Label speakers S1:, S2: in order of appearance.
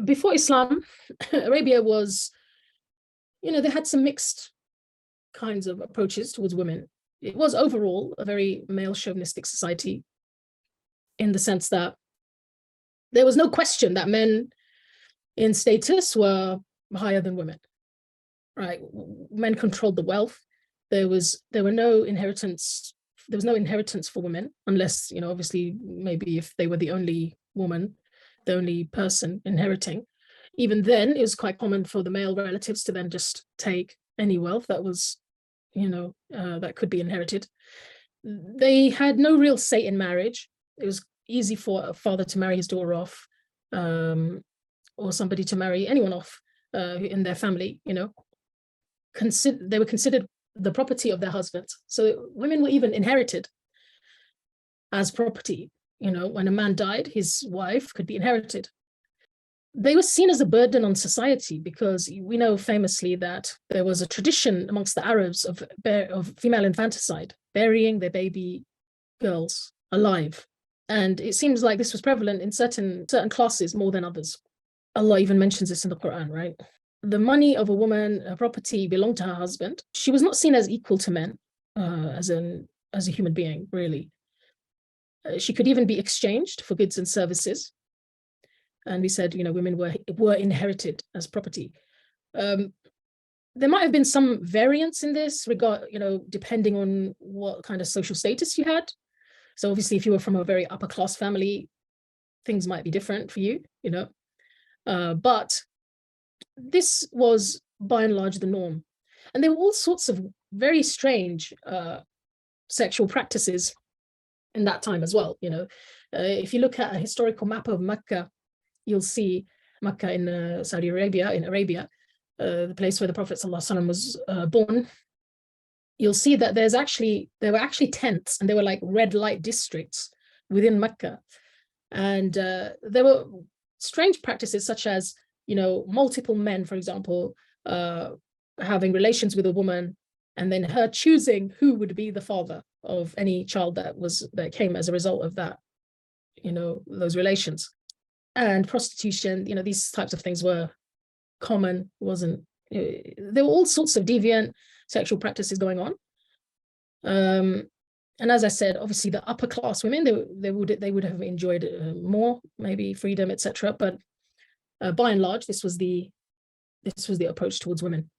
S1: before Islam, Arabia was, they had some mixed kinds of approaches towards women. It was overall a very male chauvinistic society, in the sense that there was no question that men in status were higher than women, right? Men controlled the wealth. There was no inheritance for women, unless, obviously, maybe if they were the only woman, the only person inheriting. Even then, it was quite common for the male relatives to then just take any wealth that was, that could be inherited. They had no real say in marriage. It was easy for a father to marry his daughter off, or somebody to marry anyone off in their family. They were considered the property of their husbands. So women were even inherited as property. When a man died, his wife could be inherited. They were seen as a burden on society, because we know famously that there was a tradition amongst the Arabs of female infanticide, burying their baby girls alive. And it seems like this was prevalent in certain classes more than others. Allah even mentions this in the Quran, right? The money of a woman, her property, belonged to her husband. She was not seen as equal to men, as a human being, really. She could even be exchanged for goods and services. And we said, women were inherited as property. There might have been some variance in this regard, depending on what kind of social status you had. So obviously, if you were from a very upper class family, things might be different for you, but this was by and large the norm. And there were all sorts of very strange sexual practices in that time as well. If you look at a historical map of Mecca, you'll see Mecca in Saudi Arabia, the place where the Prophet ﷺ was born. You'll see that there were actually tents, and they were like red light districts within Mecca. And there were strange practices such as, multiple men, for example, having relations with a woman, and then her choosing who would be the father of any child that came as a result of that, those relations. And prostitution, these types of things were common. There were all sorts of deviant sexual practices going on. And as I said, obviously the upper class women, they would have enjoyed more, maybe freedom, etc. But by and large, this was the approach towards women.